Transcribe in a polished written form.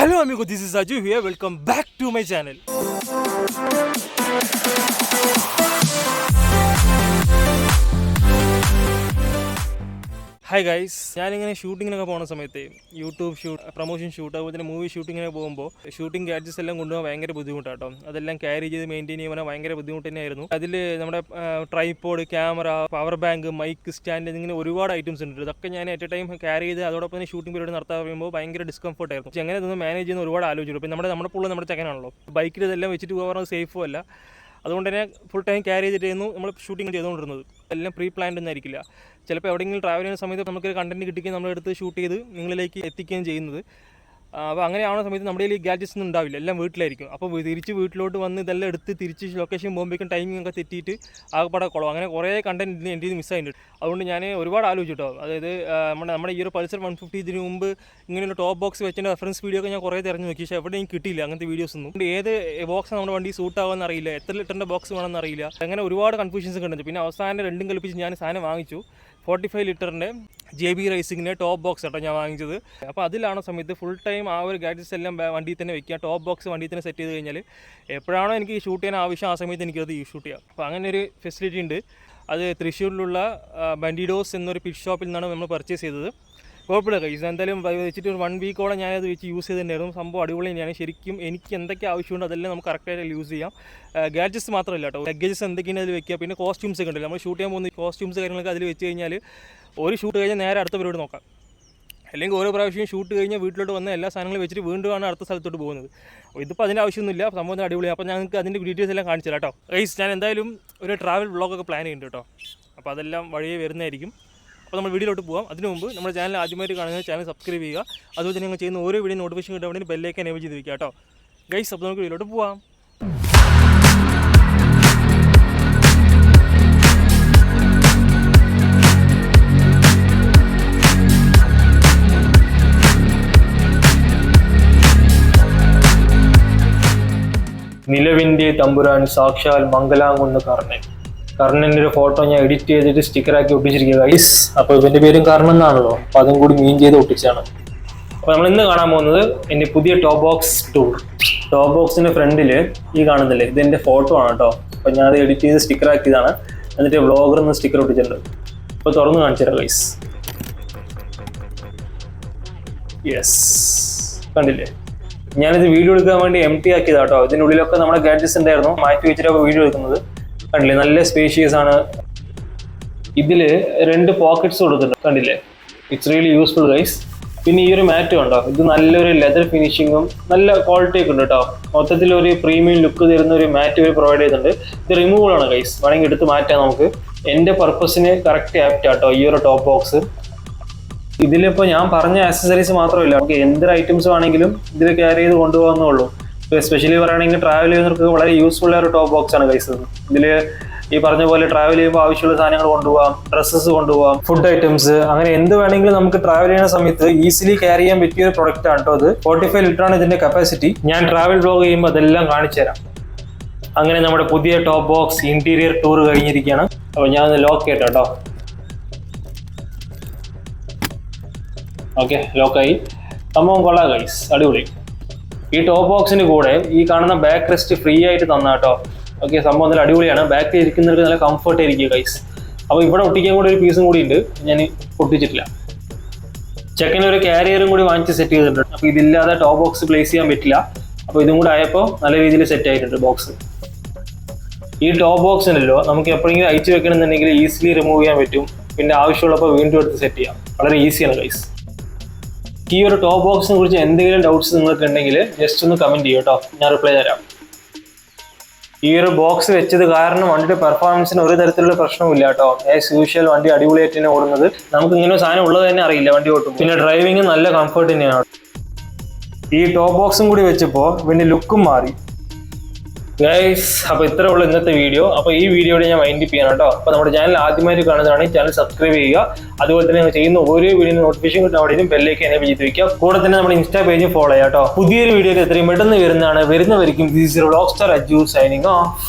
Hello amigo, this is Aju here. Welcome back to my channel. Hi guys, ഞാനിങ്ങനെ ഷൂട്ടിങ്ങിനൊക്കെ പോകുന്ന സമയത്ത് YouTube shoot, promotion shoot, അതുപോലെ തന്നെ movie ഷൂട്ടിങ്ങിനൊക്കെ പോകുമ്പോൾ ഷൂട്ടിംഗ് ഗാഡ്ജറ്റ്സ് എല്ലാം കൊണ്ടുപോകാൻ ഭയങ്കര ബുദ്ധിമുട്ടാട്ടോ. അതെല്ലാം ക്യാരി ചെയ്ത് മെയിൻറ്റെയിൻ ചെയ്യാൻ ഭയങ്കര ബുദ്ധിമുട്ട് തന്നെയായിരുന്നു. അതിൽ നമ്മുടെ tripod, camera, power bank, mic stand, ഇങ്ങനെ ഒരുപാട് ഐറ്റംസ് ഉണ്ട്. ഇതൊക്കെ ഞാൻ അറ്റ് എ ടൈം ക്യാരി ചെയ്ത് അതോടൊപ്പം തന്നെ ഷൂട്ടിംഗ് പരിപാടി നടത്താൻ പറയുമ്പോൾ ഭയങ്കര ഡിസ്കംഫർട്ടായിരുന്നു. അങ്ങനെ ഇതൊന്നും മാനേജ് ചെയ്യുന്ന ഒരുപാട് ആലോചിച്ചു. പിന്നെ നമ്മുടെ പുള്ള നമ്മുടെ ചെക്കനാണല്ലോ, ബൈക്കിൽ ഇതെല്ലാം വെച്ചിട്ട് പോകാൻ സേഫും അല്ല. അതുകൊണ്ട് തന്നെ ഫുൾ ടൈം ക്യാരി ചെയ്തിട്ടായിരുന്നു നമ്മൾ ഷൂട്ടിംഗ് ചെയ്തുകൊണ്ടിരുന്നത്. എല്ലാം പ്രീ പ്ലാൻഡ് ഒന്നും ആയിരിക്കില്ല. ചിലപ്പോൾ എവിടെയെങ്കിലും ട്രാവൽ ചെയ്യുന്ന സമയത്ത് നമുക്കൊരു കണ്ടൻറ്റ് കിട്ടിക്കുകയും നമ്മളെടുത്ത് ഷൂട്ട് ചെയ്ത് നിങ്ങളിലേക്ക് എത്തിക്കുകയും ചെയ്യുന്നത്. അപ്പോൾ അങ്ങനെ ആവുന്ന സമയത്ത് നമ്മുടെ കയ്യിൽ ഈ ഗാഡ്ജറ്റ്സ് ഒന്നും ഉണ്ടാവില്ല, എല്ലാം വീട്ടിലായിരിക്കും. അപ്പോൾ തിരിച്ച് വീട്ടിലോട്ട് വന്ന് ഇതെല്ലാം എടുത്ത് തിരിച്ച് ലൊക്കേഷൻ പോകുമ്പോഴേക്കും ടൈമിംഗ് ഒക്കെ തെറ്റിയിട്ട് ആകെപ്പാടെ കുളം. അങ്ങനെ കുറേ കണ്ടൻറ്റ് എൻ്റെ ഇത് മിസ്സായിട്ടുണ്ട്. അതുകൊണ്ട് ഞാൻ ഒരുപാട് ആലോചിച്ചു കേട്ടോ. അതായത് നമ്മുടെ ഈ ഒരു പൾസർ 150 ഇതിന് മുമ്പ് ഇങ്ങനെയുള്ള ടോപ്പ് ബോക്സ് വെച്ചിട്ട് റെഫറൻസ് വീഡിയോ ഒക്കെ ഞാൻ കുറേ തിരഞ്ഞു നോക്കി. പക്ഷേ എവിടെയും കിട്ടിയില്ല അങ്ങനത്തെ വീഡിയോസ് ഒന്നും. ഏത് ബോക്സ് നമ്മുടെ വണ്ടി സൂട്ട് ആകുമെന്ന് അറിയില്ല, എത്ര ലിറ്ററിൻ്റെ ബോക്സ് വേണമെന്ന് അറിയില്ല. അങ്ങനെ ഒരുപാട് കൺഫ്യൂഷൻസ് കണ്ടു. പിന്നെ അവസാനം രണ്ടും കൽപ്പിച്ച് ഞാൻ സാധനം വാങ്ങിച്ചു. 45 ലിറ്ററിൻ്റെ JB റൈസിങ്ങിൻ്റെ ടോപ്പ് ബോക്സ് കേട്ടോ ഞാൻ വാങ്ങിച്ചത്. അപ്പോൾ അതിലാണ് സമയത്ത് ഫുൾ ടൈം ആ ഒരു ഗാഡ്ജറ്റ്സ് എല്ലാം വണ്ടിയിൽ തന്നെ വെക്കുക. ടോപ്പ് ബോക്സ് വണ്ടിയിൽ തന്നെ സെറ്റ് ചെയ്ത് കഴിഞ്ഞാൽ എപ്പോഴാണോ എനിക്ക് ഷൂട്ട് ചെയ്യാൻ ആവശ്യം ആ സമയത്ത് എനിക്കത് ഷൂട്ട് ചെയ്യാം. അപ്പോൾ അങ്ങനെ ഒരു ഫെസിലിറ്റി ഉണ്ട്. അത് തൃശ്ശൂരിലുള്ള ബൻഡിഡോസ് എന്നൊരു പിറ്റ് ഷോപ്പിൽ നിന്നാണ് നമ്മൾ പർച്ചേസ് ചെയ്തത്. കുഴപ്പമില്ല കൈസ്, എന്തായാലും വെച്ചിട്ട് ഒരു 1 വീക്കോളം ഞാനത് വെച്ച് യൂസ് ചെയ്തിട്ടുണ്ടായിരുന്നു. സംഭവം അടിപൊളി തന്നെയാണ്. ശരിക്കും എനിക്ക് എന്തൊക്കെ ആവശ്യമുണ്ട് അതെല്ലാം നമുക്ക് കറക്റ്റായിട്ട് യൂസ് ചെയ്യാം. ഗാഡ്ജറ്റ്സ് മാത്രമല്ല കേട്ടോ, ലഗേജസ് എന്തൊക്കെയാണ് അതിൽ വെക്കുക. പിന്നെ കോസ്റ്റ്യൂംസ് ഒക്കെ ഉണ്ടല്ലോ, നമ്മൾ ഷൂട്ട് ചെയ്യാൻ പോകുന്ന കോസ്റ്റ്യൂംസ് കാര്യങ്ങളൊക്കെ അതിൽ വെച്ച് കഴിഞ്ഞാൽ ഒരു ഷൂട്ട് കഴിഞ്ഞാൽ നേരെ അടുത്ത പരിപാടി നോക്കാം. അല്ലെങ്കിൽ ഓരോ പ്രാവശ്യം ഷൂട്ട് കഴിഞ്ഞാൽ വീട്ടിലോട്ട് വന്ന എല്ലാ സാധനങ്ങളും വെച്ചിട്ട് വീണ്ടുമാണ് അടുത്ത സ്ഥലത്തോട്ട് പോകുന്നത്. ഇതിപ്പോൾ അതിൻ്റെ ആവശ്യമൊന്നുമില്ല. സംഭവം അടിപൊളിയാണ്. അപ്പോൾ ഞങ്ങൾക്ക് അതിൻ്റെ ഡീറ്റെയിൽസ് എല്ലാം കാണിച്ചു തരാം കേട്ടോ. ഗൈസ്, ഞാൻ എന്തായാലും ഒരു ട്രാവൽ വ്ളോഗൊക്കെ പ്ലാൻ ചെയ്യുന്നുണ്ട് കേട്ടോ. അപ്പോൾ അതെല്ലാം വഴിയേ വരുന്നതായിരിക്കും. അപ്പോൾ നമ്മൾ വീഡിയോയിലോട്ട് പോകാം. അതിന് മുമ്പ് നമ്മുടെ ചാനൽ ആദ്യമായിട്ട് കാണുന്ന ചാനൽ സബ്സ്ക്രൈബ് ചെയ്യുക. അതുപോലെ തന്നെ ഞങ്ങൾ ചെയ്യുന്ന ഓരോ വീഡിയോ നോട്ടിഫിക്കേഷൻ കിട്ടാൻ വേണ്ടി ബെല്ലൈക്കൻ എനേബിൾ ചെയ്ത് വയ്ക്കുക കേട്ടോ. ഗൈസ്, അപ്പോൾ നമുക്ക് വീഡിയോയിലോട്ട് പോകാം. നിലവിൻ്റെ തമ്പുരാൻ സാക്ഷാൽ മംഗലാംകുന്ന് കർണൻ്റെ ഒരു ഫോട്ടോ ഞാൻ എഡിറ്റ് ചെയ്തിട്ട് സ്റ്റിക്കറാക്കി ഒട്ടിച്ചിരിക്കുക ഗൈസ്. അപ്പോൾ ഇവൻ്റെ പേരും കർണൻ എന്നാണല്ലോ, അപ്പോൾ അതും കൂടി മീൻ ചെയ്ത് ഒട്ടിച്ചാണ്. അപ്പോൾ നമ്മൾ ഇന്ന് കാണാൻ പോകുന്നത് എൻ്റെ പുതിയ ടോപ്പ് ബോക്സ് ടൂർ. ടോപ്പ് ബോക്സിൻ്റെ ഫ്രണ്ടിൽ ഈ കാണുന്നില്ലേ, ഇതെൻ്റെ ഫോട്ടോ ആണ് കേട്ടോ. അപ്പോൾ ഞാനത് എഡിറ്റ് ചെയ്ത് സ്റ്റിക്കറാക്കിയതാണ്. എന്നിട്ട് വ്ളോഗർ എന്ന് സ്റ്റിക്കർ ഒട്ടിച്ചിട്ടുണ്ട്. അപ്പോൾ തുറന്ന് കാണിച്ചു തരാം ഗൈസ്. യെസ്, കണ്ടില്ലേ? ഞാനിത് വീഡിയോ എടുക്കാൻ വേണ്ടി എംപ്റ്റി ആക്കിയതാണ് കേട്ടോ. ഇതിൻ്റെ ഉള്ളിലൊക്കെ നമ്മുടെ ഗാഡ്ജറ്റ്സ് ഉണ്ടായിരുന്നു, മാറ്റി വെച്ചിട്ടൊക്കെ വീഡിയോ എടുക്കുന്നത്. കണ്ടില്ലേ, നല്ല സ്പേഷ്യസ് ആണ്. ഇതിൽ 2 പോക്കറ്റ്സ് കൊടുത്തിട്ടുണ്ട്, കണ്ടില്ലേ? It's really useful guys. പിന്നെ ഈ ഒരു മാറ്റ് കണ്ടോ, ഇത് നല്ലൊരു ലെതർ ഫിനിഷിങ്ങും നല്ല ക്വാളിറ്റി ഒക്കെ ഉണ്ട് കേട്ടോ. മൊത്തത്തിൽ ഒരു പ്രീമിയം ലുക്ക് തരുന്ന ഒരു മാറ്റ് ഇവർ പ്രൊവൈഡ് ചെയ്തിട്ടുണ്ട്. ഇത് റിമൂവബിൾ ആണ് ഗൈസ്, വേണമെങ്കിൽ എടുത്ത് മാറ്റാം നമുക്ക്. എൻ്റെ പർപ്പസിന് കറക്റ്റ് ആപ്റ്റ് ആട്ടോ ഈ ഒരു ടോപ്പ് ബോക്സ്. ഇതിലിപ്പോൾ ഞാൻ പറഞ്ഞ ആക്സസറീസ് മാത്രമല്ല, നമുക്ക് എന്തൊരു ഐറ്റംസ് വേണമെങ്കിലും ഇതിൽ ക്യാരി ചെയ്ത് കൊണ്ടുപോകാവുന്നേ ഉള്ളൂ. എസ്പെഷ്യലി പറയുകയാണെങ്കിൽ ട്രാവൽ ചെയ്യുന്നവർക്ക് വളരെ യൂസ്ഫുൾ ആയ ഒരു ടോപ്പ് ബോക്സ് ആണ് ഗൈസ്. ഇതിൽ ഈ പറഞ്ഞ പോലെ ട്രാവൽ ചെയ്യുമ്പോൾ ആവശ്യമുള്ള സാധനങ്ങൾ കൊണ്ടുപോകാം, ഡ്രസ്സസ് കൊണ്ടുപോകാം, ഫുഡ് ഐറ്റംസ്, അങ്ങനെ എന്ത് വേണമെങ്കിലും നമുക്ക് ട്രാവൽ ചെയ്യുന്ന സമയത്ത് ഈസിലി ക്യാരി ചെയ്യാൻ പറ്റിയ ഒരു പ്രൊഡക്റ്റ് ആണ് കേട്ടോ. അത് 45 ലിറ്റർ ആണ് ഇതിന്റെ കപ്പാസിറ്റി. ഞാൻ ട്രാവൽ വ്ലോഗ് ചെയ്യുമ്പോൾ അതെല്ലാം കാണിച്ചു തരാം. അങ്ങനെ നമ്മുടെ പുതിയ ടോപ്പ് ബോക്സ് ഇന്റീരിയർ ടൂർ കഴിഞ്ഞിരിക്കുകയാണ്. അപ്പോൾ ഞാൻ ഒന്ന് ലോക്ക് ചെയ്യട്ടെ കേട്ടോ. ഓക്കെ, ലോക്കായി. സംഭവം കൊള്ളാം ഗൈസ്, അടിപൊളി. ഈ ടോപ്പ് ബോക്സിന് കൂടെ ഈ കാണുന്ന ബാക്ക് റെസ്റ്റ് ഫ്രീ ആയിട്ട് തന്ന കേട്ടോ. ഓക്കെ, സംഭവം നല്ല അടിപൊളിയാണ്. ബാക്കിൽ ഇരിക്കുന്നവർക്ക് നല്ല കംഫർട്ട് ആയിരിക്കും ഗൈസ്. അപ്പോൾ ഇവിടെ ഒട്ടിക്കാൻ കൂടി ഒരു പീസും കൂടി ഉണ്ട്, ഞാൻ പൊട്ടിച്ചിട്ടില്ല. ചെക്കന് ഒരു ക്യാരിയറും കൂടി വാങ്ങിച്ച് സെറ്റ് ചെയ്തിട്ടുണ്ട്. അപ്പോൾ ഇതില്ലാതെ ടോപ്പ് ബോക്സ് പ്ലേസ് ചെയ്യാൻ പറ്റില്ല. അപ്പോൾ ഇതും കൂടെ ആയപ്പോൾ നല്ല രീതിയിൽ സെറ്റ് ആയിട്ടുണ്ട് ബോക്സ്. ഈ ടോപ്പ് ബോക്സ് ഉണ്ടല്ലോ, നമുക്ക് എപ്പോഴെങ്കിലും അയച്ചു വെക്കണമെന്നുണ്ടെങ്കിൽ ഈസിലി റിമൂവ് ചെയ്യാൻ പറ്റും. പിന്നെ ആവശ്യമുള്ളപ്പോൾ വീണ്ടും എടുത്ത് സെറ്റ് ചെയ്യാം. വളരെ ഈസിയാണ് ഗൈസ്. ഈ ഒരു ടോപ്പ് ബോക്സിനെ കുറിച്ച് എന്തെങ്കിലും ഡൗട്ട്സ് നിങ്ങൾക്ക് ഉണ്ടെങ്കിൽ ജസ്റ്റ് ഒന്ന് കമൻറ്റ് ചെയ്യും കേട്ടോ, ഞാൻ റിപ്ലൈ തരാം. ഈ ഒരു ബോക്സ് വെച്ചത് കാരണം വണ്ടിയുടെ പെർഫോമൻസിന് ഒരു തരത്തിലുള്ള പ്രശ്നവുമില്ല കേട്ടോ. ആസ് യൂഷ്വൽ വണ്ടി അടിപൊളിയായിട്ട് തന്നെ ഓടുന്നത്. നമുക്ക് ഇങ്ങനെ സാധനം ഉള്ളത് തന്നെ അറിയില്ല വണ്ടി ഓട്ടും. പിന്നെ ഡ്രൈവിങ് നല്ല കംഫർട്ട് തന്നെയാണ്. ഈ ടോപ്പ് ബോക്സും കൂടി വെച്ചപ്പോൾ പിന്നെ ലുക്കും മാറി ഗൈസ്. അപ്പോൾ ഇത്രേ ഉള്ളൂ ഇന്നത്തെ വീഡിയോ. അപ്പോൾ ഈ വീഡിയോയുടെ ഞാൻ വൈൻഡ് അപ്പ് ചെയ്യണം കേട്ടോ. അപ്പോൾ നമ്മുടെ ചാനൽ ആദ്യമായിട്ട് കാണുന്നതാണ്, ചാനൽ സബ്സ്ക്രൈബ് ചെയ്യുക. അതുപോലെ തന്നെ ഞങ്ങൾ ചെയ്യുന്ന ഓരോ വീഡിയോ നോട്ടിഫിക്കേഷൻ കിട്ടാൻ വേണ്ടിയും ബെല്ലൈക്കൻ എനേബിൾ ചെയ്ത് വയ്ക്കുക. കൂടെ തന്നെ നമ്മുടെ ഇൻസ്റ്റാ പേജും ഫോളോ ചെയ്യാം കേട്ടോ. പുതിയൊരു വീഡിയോയിൽ എത്രയും പെട്ടെന്ന് വരുന്നതാണ്. വരുന്നവരിക്കും വ്ളോഗ്സ്റ്റാർ അജു സൈനിങ് ഓഫ്.